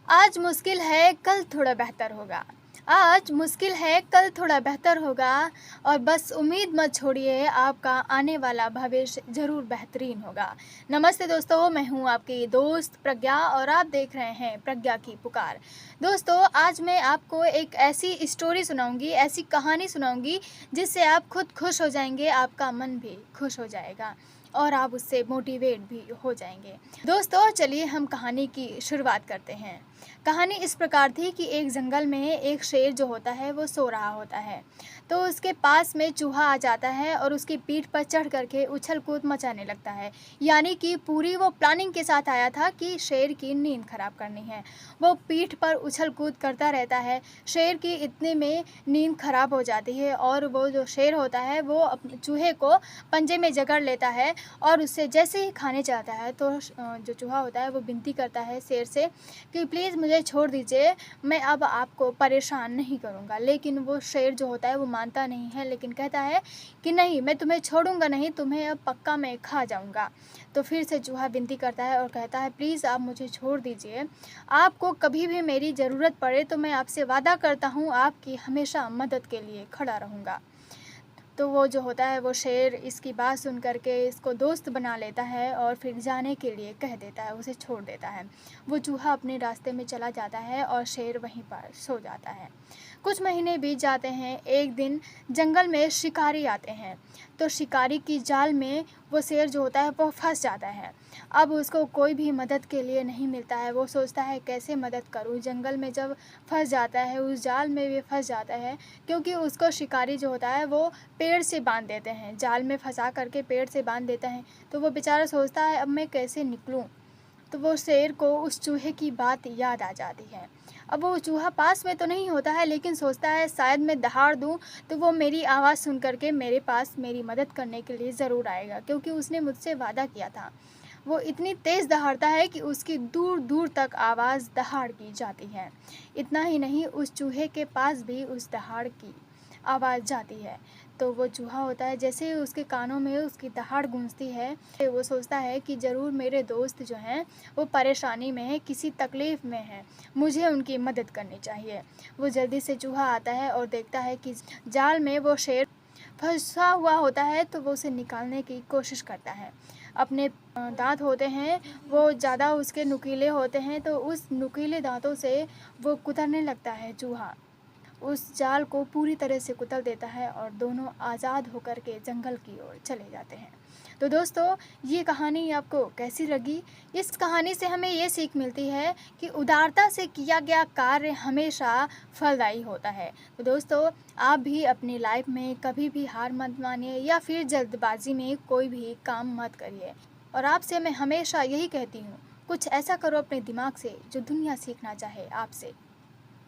आज मुश्किल है कल थोड़ा बेहतर होगा। आज मुश्किल है कल थोड़ा बेहतर होगा। और बस उम्मीद मत छोड़िए, आपका आने वाला भविष्य ज़रूर बेहतरीन होगा। नमस्ते दोस्तों, मैं हूँ आपकी दोस्त प्रज्ञा और आप देख रहे हैं प्रज्ञा की पुकार। दोस्तों, आज मैं आपको एक ऐसी स्टोरी सुनाऊंगी, ऐसी कहानी सुनाऊंगी जिससे आप खुद खुश हो जाएंगे, आपका मन भी खुश हो जाएगा और आप उससे मोटिवेट भी हो जाएंगे। दोस्तों, चलिए हम कहानी की शुरुआत करते हैं। कहानी इस प्रकार थी कि एक जंगल में एक शेर जो होता है वो सो रहा होता है। तो उसके पास में चूहा आ जाता है और उसकी पीठ पर चढ़ करके उछल कूद मचाने लगता है। यानी कि पूरी वो प्लानिंग के साथ आया था कि शेर की नींद खराब करनी है। वो पीठ पर उछल कूद करता रहता है। शेर की इतने में नींद खराब हो जाती है और वो जो शेर होता है वो अपने चूहे को पंजे में जकड़ लेता है और उससे जैसे ही खाने जाता है तो जो चूहा होता है वो विनती करता है शेर से कि प्लीज़ मुझे छोड़ दीजिए, मैं अब आपको परेशान नहीं करूँगा। लेकिन वो शेर जो होता है वो मानता नहीं है, लेकिन कहता है कि नहीं, मैं तुम्हें छोड़ूंगा नहीं, तुम्हें अब पक्का मैं खा जाऊँगा। तो फिर से चूहा विनती करता है और कहता है प्लीज़ आप मुझे छोड़ दीजिए, आपको कभी भी मेरी ज़रूरत पड़े तो मैं आपसे वादा करता हूँ आपकी हमेशा मदद के लिए खड़ा रहूँगा। तो वो जो होता है वो शेर इसकी बात सुन कर के इसको दोस्त बना लेता है और फिर जाने के लिए कह देता है, उसे छोड़ देता है। वो चूहा अपने रास्ते में चला जाता है और शेर वहीं पर सो जाता है। कुछ महीने बीत जाते हैं। एक दिन जंगल में शिकारी आते हैं। तो शिकारी की जाल में वो शेर जो होता है वो फंस जाता है। अब उसको कोई भी मदद के लिए नहीं मिलता है। वो सोचता है कैसे मदद करूँ। जंगल में जब फंस जाता है, उस जाल में भी फंस जाता है, क्योंकि उसको शिकारी जो होता है वो पेड़ से बांध देते हैं, जाल में फंसा करके पेड़ से बांध देते हैं। तो वो बेचारा सोचता है अब मैं कैसे निकलूं। तो वो शेर को उस चूहे की बात याद आ जाती है। अब वो चूहा पास में तो नहीं होता है, लेकिन सोचता है शायद मैं दहाड़ दूं तो वो मेरी आवाज़ सुन करके मेरे पास मेरी मदद करने के लिए ज़रूर आएगा, क्योंकि उसने मुझसे वादा किया था। वो इतनी तेज़ दहाड़ता है कि उसकी दूर दूर तक आवाज़ दहाड़ की जाती है। इतना ही नहीं, उस चूहे के पास भी उस दहाड़ की आवाज़ जाती है। तो वो चूहा होता है, जैसे ही उसके कानों में उसकी दहाड़ गूंजती है, वो सोचता है कि ज़रूर मेरे दोस्त जो हैं वो परेशानी में है, किसी तकलीफ़ में है, मुझे उनकी मदद करनी चाहिए। वो जल्दी से चूहा आता है और देखता है कि जाल में वो शेर फंसा हुआ होता है। तो वो उसे निकालने की कोशिश करता है। अपने दांत होते हैं वो ज़्यादा उसके नुकीले होते हैं, तो उस नुकीले दांतों से वो कुतरने लगता है चूहा। उस जाल को पूरी तरह से कुचल देता है और दोनों आज़ाद होकर के जंगल की ओर चले जाते हैं। तो दोस्तों, ये कहानी आपको कैसी लगी? इस कहानी से हमें ये सीख मिलती है कि उदारता से किया गया कार्य हमेशा फलदायी होता है। तो दोस्तों, आप भी अपनी लाइफ में कभी भी हार मत मानिए या फिर जल्दबाजी में कोई भी काम मत करिए। और आपसे मैं हमेशा यही कहती हूँ, कुछ ऐसा करो अपने दिमाग से जो दुनिया सीखना चाहे आपसे।